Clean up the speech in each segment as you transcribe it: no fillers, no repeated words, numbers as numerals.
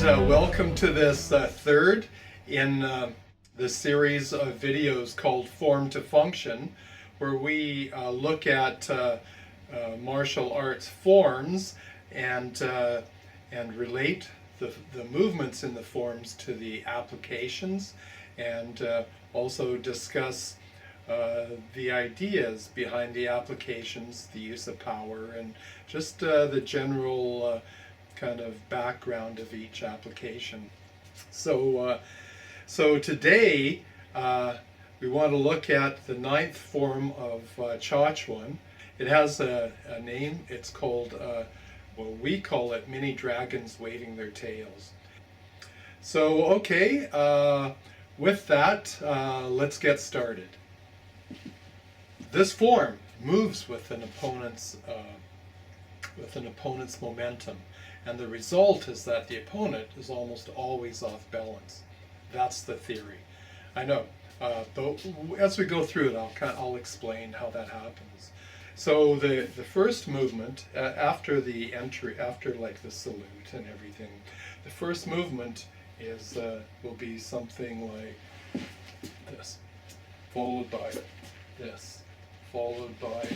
welcome to this third in the series of videos called Form to Function, where we look at martial arts forms and relate the movements in the forms to the applications, and also discuss the ideas behind the applications, the use of power, and just the general kind of background of each application. So today we want to look at the ninth form of Chaquan. It has a name. It's called, well, we call it mini dragons waving their tails. So okay, with that, let's get started. This form moves with an opponent's momentum, and the result is that the opponent is almost always off balance. That's the theory. I know, but as we go through it, I'll explain how that happens. So the first movement after the entry, after like the salute and everything, the first movement is will be something like this, followed by this, followed by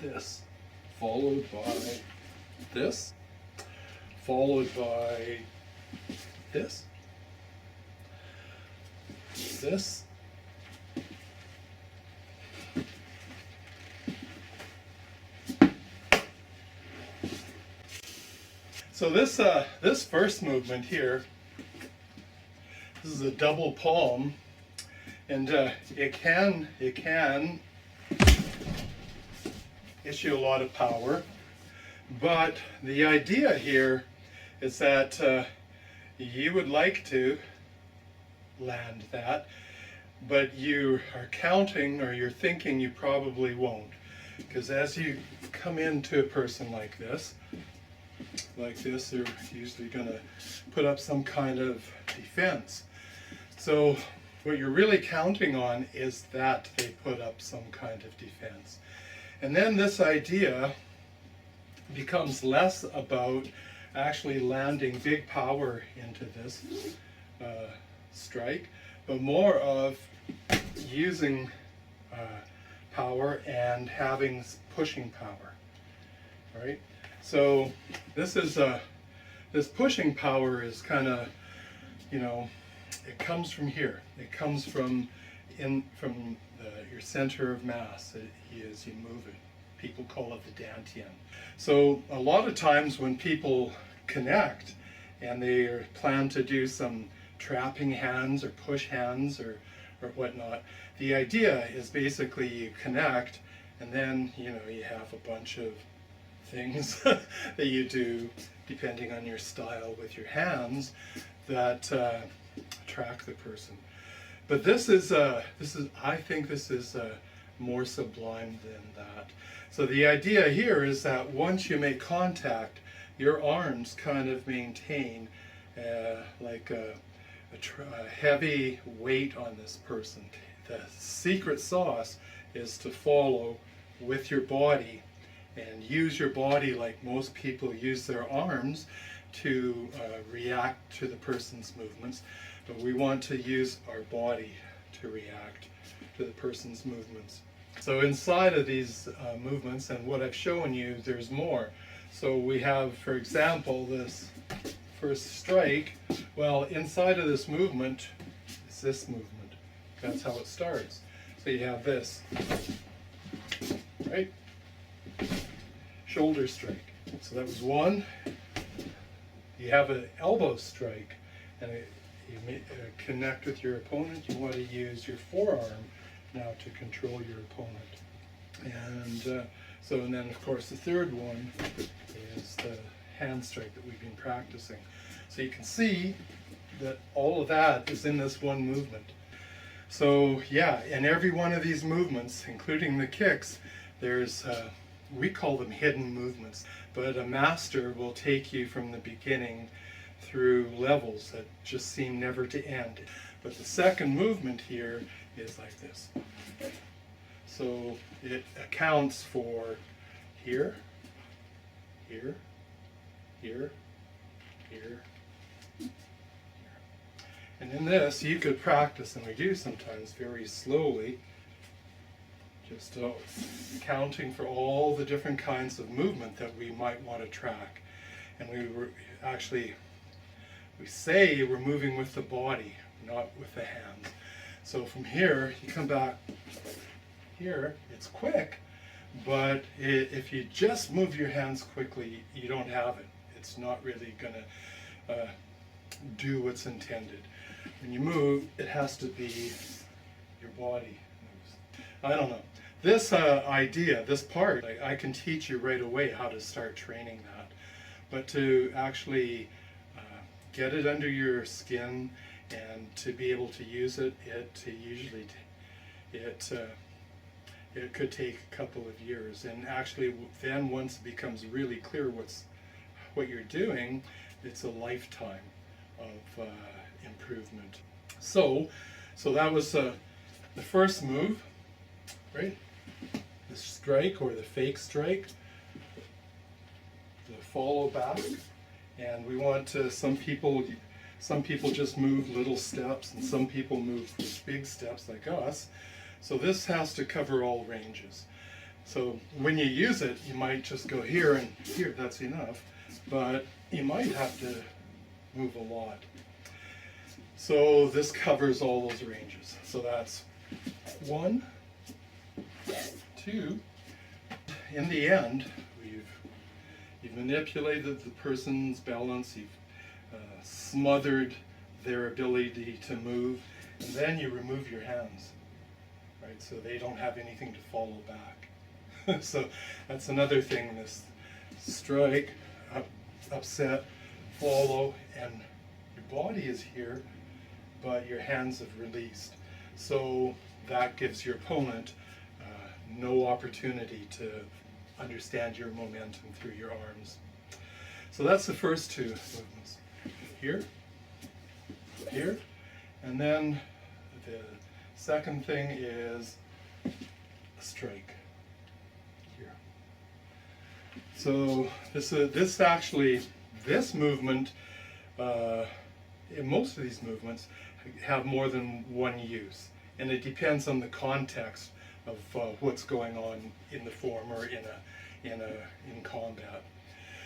this, followed by this, followed by this, this, so this first movement here, this is a double palm, and it can issue a lot of power. But the idea here is that you would like to land that, but you are counting, or you're thinking you probably won't. Because as you come into a person like this, they're usually going to put up some kind of defense. So what you're really counting on is that they put up some kind of defense. And then this idea becomes less about actually landing big power into this strike, but more of using power and having pushing power, right? So this is this pushing power is kind of, it comes from here. It comes from your center of mass as you move it. People call it the dantian. So a lot of times when people connect and they plan to do some trapping hands or push hands or whatnot, the idea is basically you connect, and then you have a bunch of things that you do depending on your style with your hands that attract the person. But this is I think this is more sublime than that. So the idea here is that once you make contact, your arms kind of maintain like a heavy weight on this person. The secret sauce is to follow with your body and use your body like most people use their arms to react to the person's movements. But we want to use our body to react to the person's movements. So inside of these movements, and what I've shown you, there's more. So we have, for example, this first strike. Well, inside of this movement is this movement. That's how it starts. So you have this, right? Shoulder strike. So that was one. You have an elbow strike, and you connect with your opponent. You want to use your forearm now to control your opponent. And and then of course the third one is the hand strike that we've been practicing. So you can see that all of that is in this one movement. So yeah, in every one of these movements, including the kicks, there's we call them hidden movements, but a master will take you from the beginning through levels that just seem never to end. But the second movement here is like this. So it accounts for here, here, here, here, And in this, you could practice, and we do sometimes, very slowly, just counting for all the different kinds of movement that we might want to track. And we say we're moving with the body, not with the hands. So from here, you come back here, it's quick, but if you just move your hands quickly, you don't have it. It's not really going to do what's intended. When you move, it has to be your body moves. I don't know. This idea, this part, I can teach you right away how to start training that. But to actually get it under your skin and to be able to use it, it could take a couple of years. And actually, then once it becomes really clear what you're doing, it's a lifetime of improvement. So that was the first move, right? The strike or the fake strike, the follow back, and we want to. Some people just move little steps, and some people move big steps like us. So this has to cover all ranges. So when you use it, you might just go here and here. That's enough, but you might have to move a lot. So this covers all those ranges. So that's 1, 2. In the end, you've manipulated the person's balance, you've smothered their ability to move, and then you remove your hands, right? So they don't have anything to follow back. So that's another thing, this strike, upset, follow, and your body is here, but your hands have released. So that gives your opponent no opportunity to understand your momentum through your arms. So that's the first two movements. Here, here, and then the second thing is a strike here. So this movement, in most of these movements, have more than one use, and it depends on the context of what's going on in the form or in combat.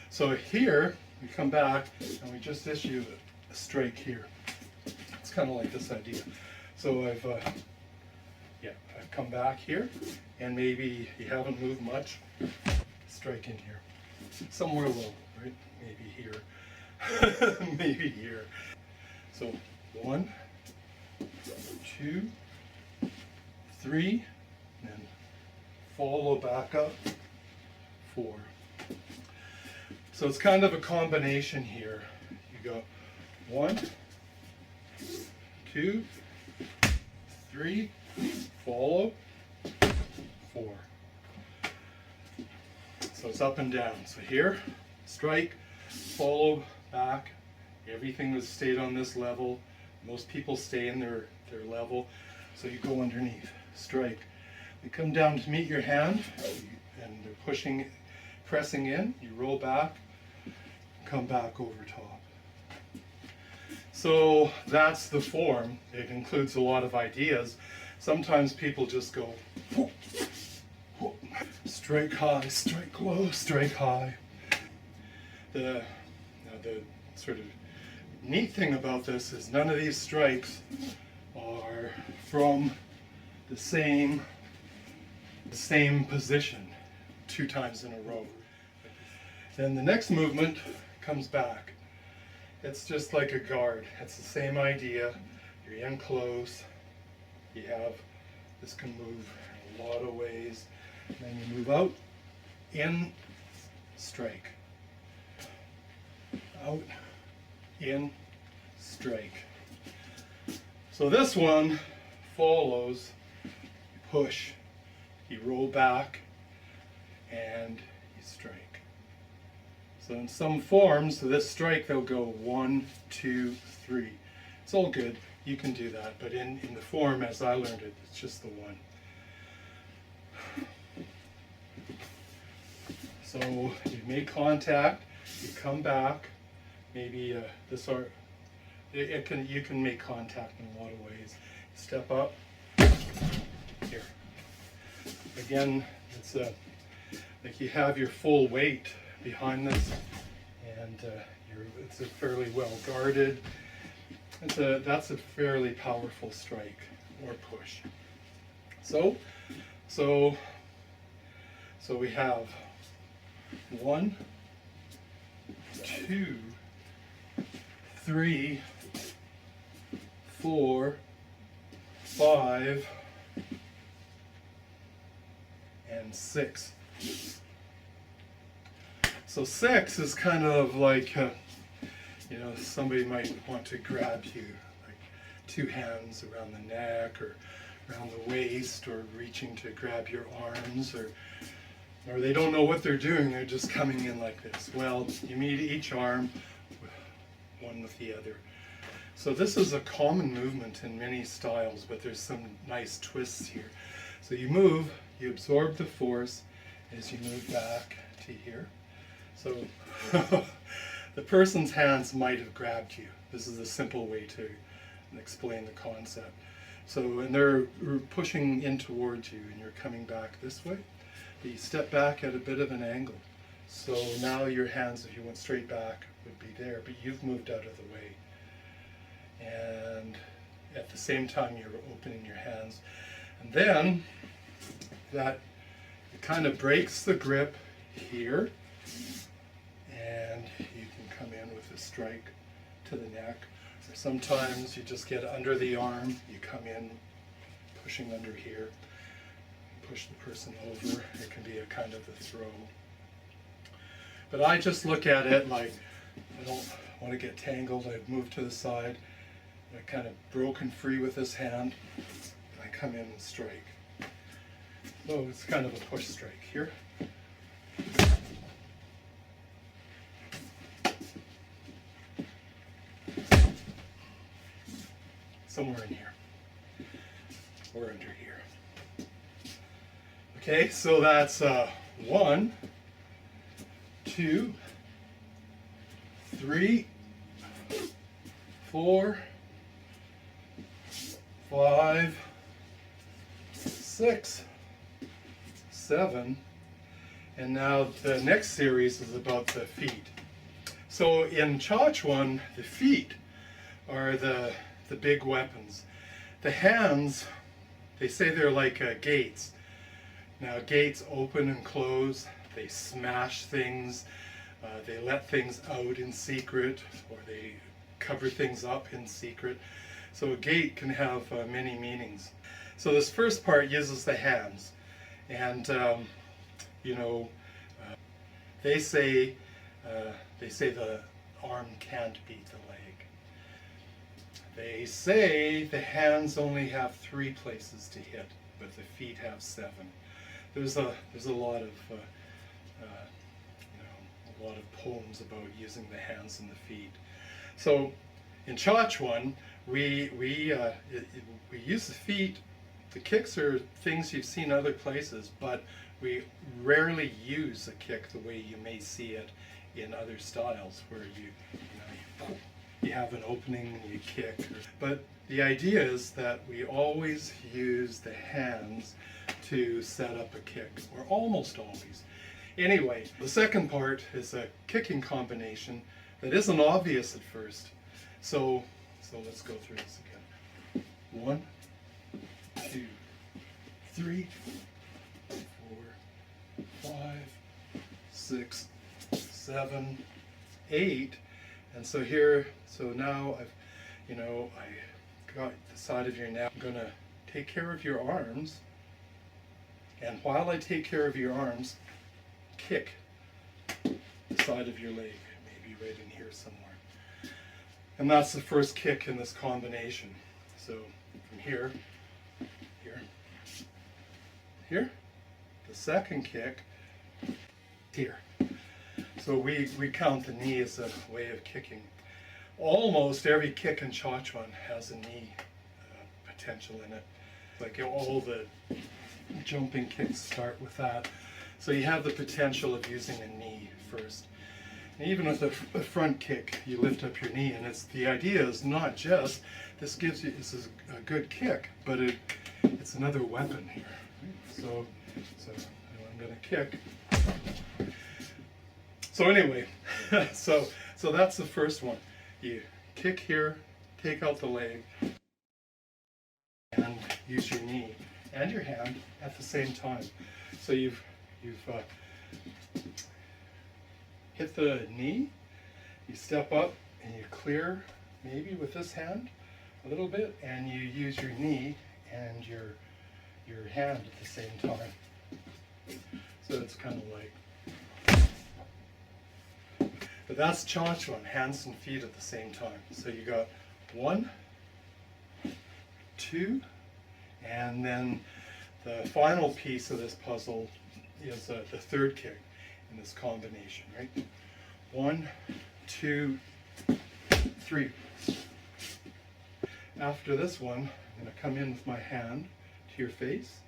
So here we come back and we just issue a strike here. It's kind of like this idea. So I've come back here, and maybe you haven't moved much. Strike in here, somewhere low, right? Maybe here, maybe here. So 1, 2, 3. And follow back up, 4. So it's kind of a combination here. You go 1, 2, 3, follow, 4. So it's up and down. So here, strike, follow, back. Everything has stayed on this level. Most people stay in their level. So you go underneath, strike. You come down to meet your hand, and they're pressing in, you roll back, come back over top. So that's the form. It includes a lot of ideas. Sometimes people just go, whoop, whoop, strike high, strike low, strike high. The sort of neat thing about this is none of these strikes are from the same position 2 times in a row. Then the next movement comes back. It's just like a guard. It's the same idea. You're in close. This can move in a lot of ways. And then you move out, in, strike. Out, in, strike. So this one follows, push. You roll back and you strike. So in some forms, this strike, they'll go 1, 2, 3. It's all good. You can do that. But in the form, as I learned it, it's just the 1. So you make contact, you come back, maybe you can make contact in a lot of ways. Step up here. Again, it's like you have your full weight behind this, and it's a fairly well guarded. That's a fairly powerful strike or push. So we have 1, 2, 3, 4, 5, and 6. So 6 is kind of like, somebody might want to grab you, like 2 hands around the neck or around the waist, or reaching to grab your arms, or they don't know what they're doing, they're just coming in like this. Well, you meet each arm, one with the other. So this is a common movement in many styles, but there's some nice twists here. So you move, you absorb the force as you move back to here. So the person's hands might have grabbed you. This is a simple way to explain the concept. So, and they're pushing in towards you, and you're coming back this way. But you step back at a bit of an angle. So now your hands, if you went straight back, would be there, but you've moved out of the way. And at the same time, you're opening your hands. And then that it kind of breaks the grip here, and you can come in with a strike to the neck. Or sometimes you just get under the arm, you come in pushing under here, push the person over. It can be a kind of a throw. But I just look at it like, I don't want to get tangled. I move to the side, I kind of broken free with this hand, and I come in and strike. So it's kind of a push strike here. Somewhere in here, or under here. Okay, so that's 1, 2, 3, 4, 5, 6, 7, and now the next series is about the feet. So in Chaquan, the feet are the big weapons. The hands, they say they're like gates. Now gates open and close, they smash things, they let things out in secret, or they cover things up in secret. So a gate can have many meanings. So this first part uses the hands, and they say the arm can't beat the leg. They say the hands only have 3 places to hit, but the feet have 7. There's a lot of a lot of poems about using the hands and the feet. So in Chaquan, we use the feet. The kicks are things you've seen other places, but we rarely use a kick the way you may see it in other styles, where you have an opening and you kick. But the idea is that we always use the hands to set up a kick, or almost always. Anyway, the second part is a kicking combination that isn't obvious at first. So let's go through this again. 1, 2, 3, 4, 5, 6, 7, 8. And so here, so now I got the side of your neck. I'm gonna take care of your arms, and while I take care of your arms, kick the side of your leg, maybe right in here somewhere. And that's the first kick in this combination. So from here, here, here. The second kick, here. So we count the knee as a way of kicking. Almost every kick in Chaquan has a knee potential in it. Like all the jumping kicks start with that. So you have the potential of using a knee first. And even with a front kick, you lift up your knee, and the idea is not just this gives you a good kick, but it's another weapon here. So I'm going to kick. So anyway, so that's the first one. You kick here, take out the leg, and use your knee and your hand at the same time. So you've hit the knee, you step up and you clear maybe with this hand a little bit, and you use your knee and your hand at the same time. So it's kind of like, but that's Chaquan, hands and feet at the same time. So you got 1, 2, and then the final piece of this puzzle is the third kick in this combination, right? 1, 2, 3. After this one, I'm going to come in with my hand to your face,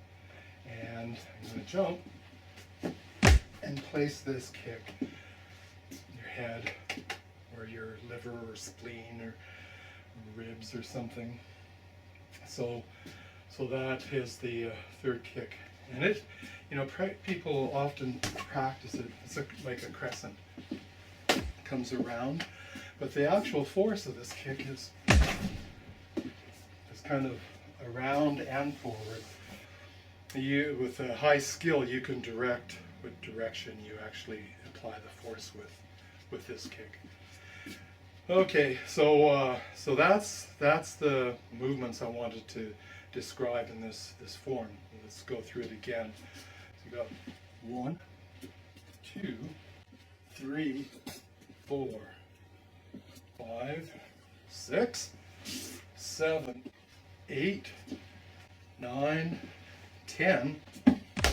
and I'm going to jump and place this kick in your head or your liver or spleen or ribs or something. So that is the third kick, and it, people often practice it. It's like a crescent. It comes around, but the actual force of this kick is kind of around and forward. With a high skill, you can direct what direction you actually apply the force with this kick. Okay, so that's the movements I wanted to describe in this form. Let's go through it again. So you got 1, 2, 3, 4, 5, 6, 7, 8, 9, 10,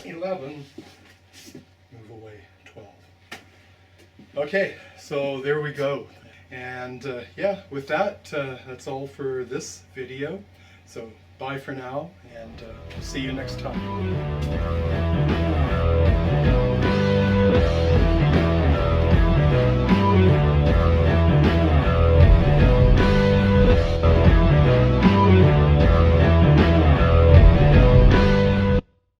11, move away, 12. Okay, so there we go. And yeah, with that, that's all for this video. So bye for now, and see you next time.